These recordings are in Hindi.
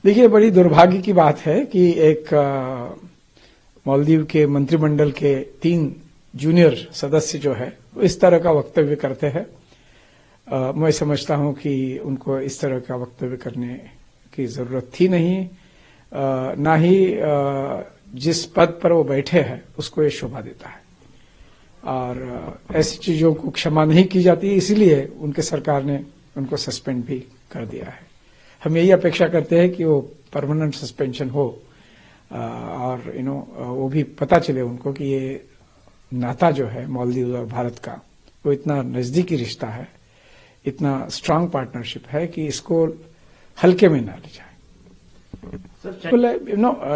देखिए, बड़ी दुर्भाग्य की बात है कि एक मालदीव के मंत्रिमंडल के 3 जूनियर सदस्य जो है वो इस तरह का वक्तव्य करते हैं। मैं समझता हूं कि उनको इस तरह का वक्तव्य करने की जरूरत थी नहीं, ना ही जिस पद पर वो बैठे हैं उसको ये शोभा देता है, और ऐसी चीजों को क्षमा नहीं की जाती, इसीलिए उनके सरकार ने उनको सस्पेंड भी कर दिया है। हम यही अपेक्षा करते हैं कि वो परमानेंट सस्पेंशन हो, और वो भी पता चले उनको कि ये नाता जो है मालदीव और भारत का वो इतना नजदीकी रिश्ता है, इतना स्ट्रांग पार्टनरशिप है कि इसको हल्के में ना ले जाए।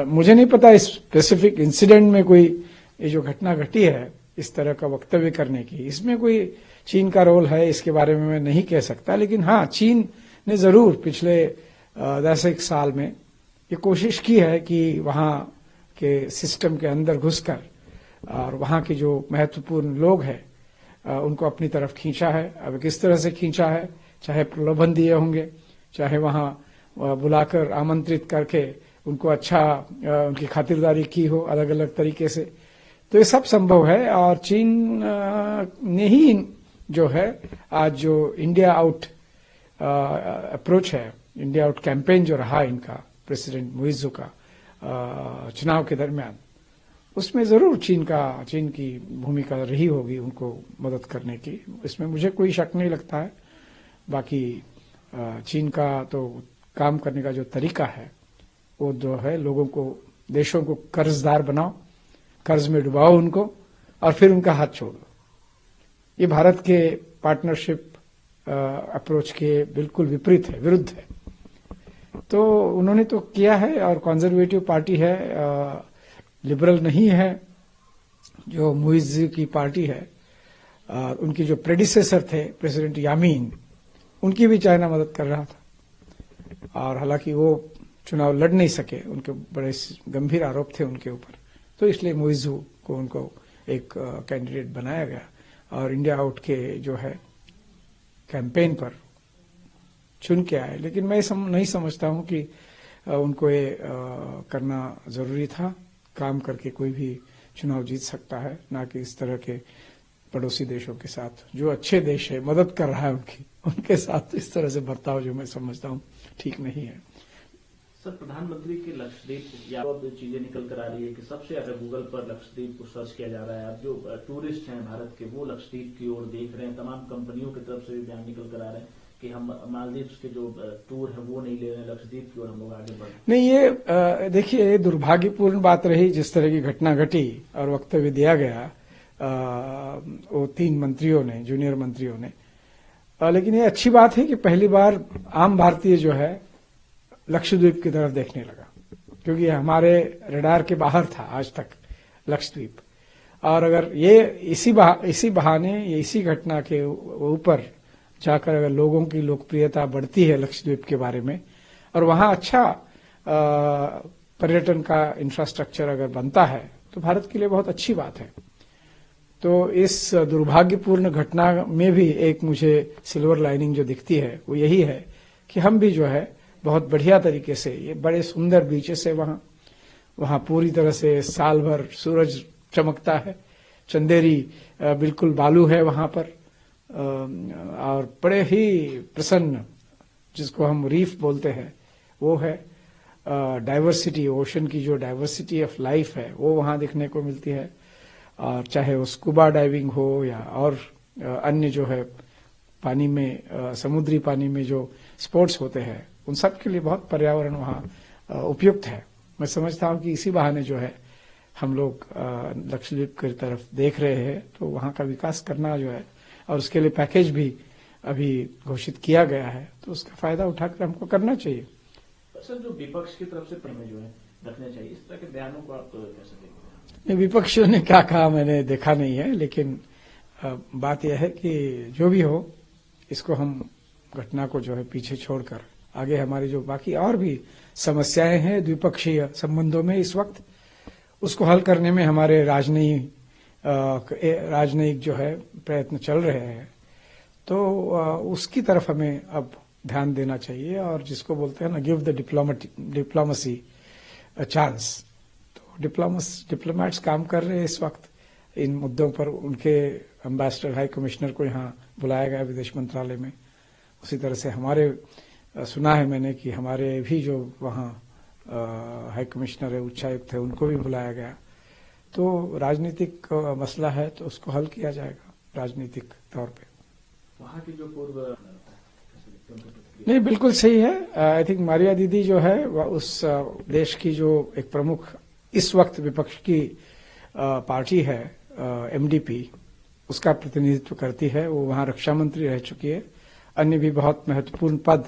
मुझे नहीं पता इस स्पेसिफिक इंसिडेंट में कोई ये जो घटना घटी है इस तरह का वक्तव्य करने की, इसमें कोई चीन का रोल है, इसके बारे में मैं नहीं कह सकता। लेकिन हाँ, चीन ने जरूर पिछले 10 साल में ये कोशिश की है कि वहां के सिस्टम के अंदर घुसकर और वहां के जो महत्वपूर्ण लोग हैं उनको अपनी तरफ खींचा है। अब किस तरह से खींचा है, चाहे प्रलोभन दिए होंगे, चाहे वहां बुलाकर आमंत्रित करके उनको अच्छा उनकी खातिरदारी की हो अलग अलग तरीके से, तो ये सब संभव है। और चीन ने ही जो है आज जो इंडिया आउट अप्रोच है, इंडिया आउट कैंपेन जो रहा इनका प्रेसिडेंट मुइज्जू का चुनाव के दरमियान, उसमें जरूर चीन की भूमिका रही होगी उनको मदद करने की, इसमें मुझे कोई शक नहीं लगता है। बाकी चीन का तो काम करने का जो तरीका है वो जो है लोगों को, देशों को कर्जदार बनाओ, कर्ज में डुबाओ उनको और फिर उनका हाथ छोड़ दो। ये भारत के पार्टनरशिप अप्रोच के बिल्कुल विपरीत है, विरुद्ध है। तो उन्होंने तो किया है, और कंजर्वेटिव पार्टी है, लिबरल नहीं है जो मुइज्जू की पार्टी है। उनकी जो प्रेडिसेसर थे प्रेसिडेंट यामीन, उनकी भी चाइना मदद कर रहा था, और हालांकि वो चुनाव लड़ नहीं सके, उनके बड़े गंभीर आरोप थे उनके ऊपर, तो इसलिए मुइज्जू को उनको एक कैंडिडेट बनाया गया और इंडिया आउट के जो है कैंपेन पर चुन के आए। लेकिन मैं नहीं समझता हूं कि उनको ये करना जरूरी था। काम करके कोई भी चुनाव जीत सकता है, ना कि इस तरह के पड़ोसी देशों के साथ, जो अच्छे देश है, मदद कर रहा है उनके साथ इस तरह से बर्ताव जो मैं समझता हूं ठीक नहीं है। सर, प्रधानमंत्री के लक्षद्वीप या बहुत चीजें निकल कर आ रही है कि सबसे ज्यादा गूगल पर लक्षद्वीप को सर्च किया जा रहा है। अब जो टूरिस्ट हैं भारत के वो लक्षद्वीप की ओर देख रहे हैं, तमाम कंपनियों की तरफ से भी बयान निकल कर आ रहे हैं कि हम मालदीव के जो टूर है वो नहीं ले रहे हैं, लक्षद्वीप की ओर हम लोग आगे बढ़ रहे हैं। नहीं, ये देखिए दुर्भाग्यपूर्ण बात रही जिस तरह की घटना घटी और वक्तव्य दिया गया वो 3 मंत्रियों ने, जूनियर मंत्रियों ने। लेकिन ये अच्छी बात है कि पहली बार आम भारतीय जो है लक्षद्वीप की तरफ देखने लगा, क्योंकि हमारे रडार के बाहर था आज तक लक्षद्वीप। और अगर ये इसी बहाने, इसी घटना के ऊपर जाकर अगर लोगों की लोकप्रियता बढ़ती है लक्षद्वीप के बारे में, और वहां अच्छा पर्यटन का इंफ्रास्ट्रक्चर अगर बनता है, तो भारत के लिए बहुत अच्छी बात है। तो इस दुर्भाग्यपूर्ण घटना में भी एक मुझे सिल्वर लाइनिंग जो दिखती है वो यही है कि हम भी जो है बहुत बढ़िया तरीके से, ये बड़े सुंदर बीचेस है वहां पूरी तरह से साल भर सूरज चमकता है, चंदेरी बिल्कुल बालू है वहां पर, और बड़े ही प्रसन्न, जिसको हम रीफ बोलते हैं वो है। डाइवर्सिटी, ओशन की जो डाइवर्सिटी ऑफ लाइफ है वो वहां देखने को मिलती है। और चाहे वो स्कूबा डाइविंग हो या और अन्य जो है पानी में, समुद्री पानी में जो स्पोर्ट्स होते हैं, उन सब के लिए बहुत पर्यावरण वहां उपयुक्त है। मैं समझता हूं कि इसी बहाने जो है हम लोग लक्षद्वीप की तरफ देख रहे हैं, तो वहां का विकास करना जो है, और उसके लिए पैकेज भी अभी घोषित किया गया है, तो उसका फायदा उठाकर हमको करना चाहिए। सर, जो विपक्ष की तरफ से प्रमेय जो है रखने चाहिए, इस तरह के बयानों को आप कैसे देखते हैं? विपक्षियों ने क्या कहा मैंने देखा नहीं है, लेकिन बात यह है कि जो भी हो, इसको हम घटना को जो है पीछे छोड़कर आगे हमारी जो बाकी और भी समस्याएं हैं द्विपक्षीय संबंधों में इस वक्त, उसको हल करने में हमारे राजनयिक जो है प्रयत्न चल रहे हैं। तो उसकी तरफ हमें अब ध्यान देना चाहिए और जिसको बोलते हैं ना, give the diplomacy a chance. तो डिप्लोमेट्स काम कर रहे हैं इस वक्त इन मुद्दों पर। उनके एम्बेसडर, हाई कमिश्नर को यहाँ बुलाया गया विदेश मंत्रालय में। उसी तरह से हमारे सुना है मैंने कि हमारे भी जो वहाँ हाई कमिश्नर है, उच्चायुक्त है, उनको भी बुलाया गया। तो राजनीतिक मसला है तो उसको हल किया जाएगा राजनीतिक तौर पे। वहाँ की जो पूर्व नहीं, बिल्कुल सही है। आई थिंक मारिया दीदी जो है वह उस देश की जो एक प्रमुख इस वक्त विपक्ष की पार्टी है MDP, उसका प्रतिनिधित्व करती है। वो वहाँ रक्षा मंत्री रह चुकी है। अन्य भी बहुत महत्वपूर्ण पद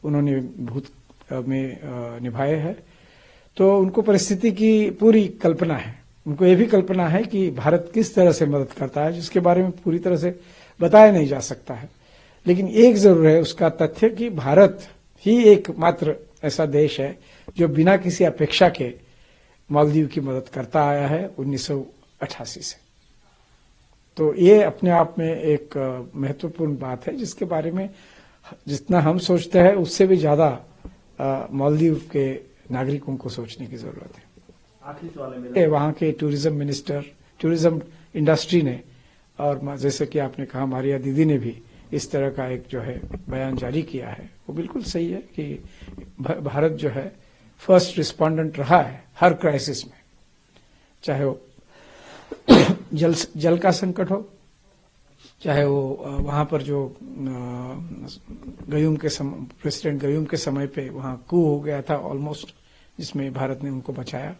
उन्होंने भूत में निभाए हैं। तो उनको परिस्थिति की पूरी कल्पना है। उनको ये भी कल्पना है कि भारत किस तरह से मदद करता है, जिसके बारे में पूरी तरह से बताया नहीं जा सकता है। लेकिन एक जरूर है उसका तथ्य कि भारत ही एकमात्र ऐसा देश है जो बिना किसी अपेक्षा के मालदीव की मदद करता आया है 1988 से। तो ये अपने आप में एक महत्वपूर्ण बात है, जिसके बारे में जितना हम सोचते हैं उससे भी ज्यादा मालदीव के नागरिकों को सोचने की जरूरत है। आखिरी सवाल है मेरा, वहाँ के टूरिज्म मिनिस्टर, टूरिज्म इंडस्ट्री ने, और जैसे कि आपने कहा मारिया दीदी ने भी इस तरह का एक जो है बयान जारी किया है, वो बिल्कुल सही है कि भारत जो है फर्स्ट रिस्पोंडेंट रहा है हर क्राइसिस में, चाहे वो जल का संकट हो, चाहे वो वहां पर जो प्रेसिडेंट गयूम के समय पे वहां कू हो गया था ऑलमोस्ट, जिसमें भारत ने उनको बचाया,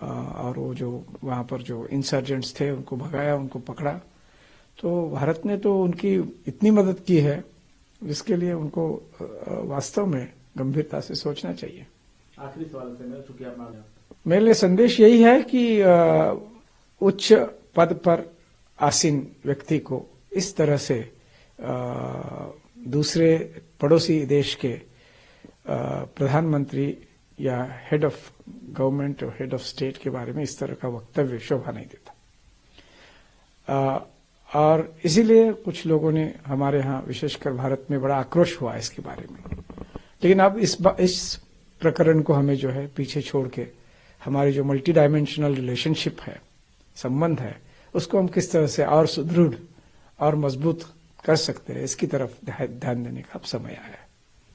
और वो जो वहां पर जो इंसर्जेंट्स थे उनको भगाया, उनको पकड़ा। तो भारत ने तो उनकी इतनी मदद की है जिसके लिए उनको वास्तव में गंभीरता से सोचना चाहिए। आखिरी सवाल से मेरा, चूंकि आप मेरे लिए संदेश यही है कि उच्च पद पर आसीन व्यक्ति को इस तरह से दूसरे पड़ोसी देश के प्रधानमंत्री या हेड ऑफ गवर्नमेंट और हेड ऑफ स्टेट के बारे में इस तरह का वक्तव्य शोभा नहीं देता। और इसीलिए कुछ लोगों ने हमारे यहाँ विशेषकर भारत में बड़ा आक्रोश हुआ इसके बारे में। लेकिन अब इस प्रकरण को हमें जो है पीछे छोड़ के हमारी जो मल्टी डायमेंशनल रिलेशनशिप है, संबंध है, उसको हम किस तरह से और सुदृढ़ और मजबूत कर सकते हैं, इसकी तरफ ध्यान देने का अब समय आया है।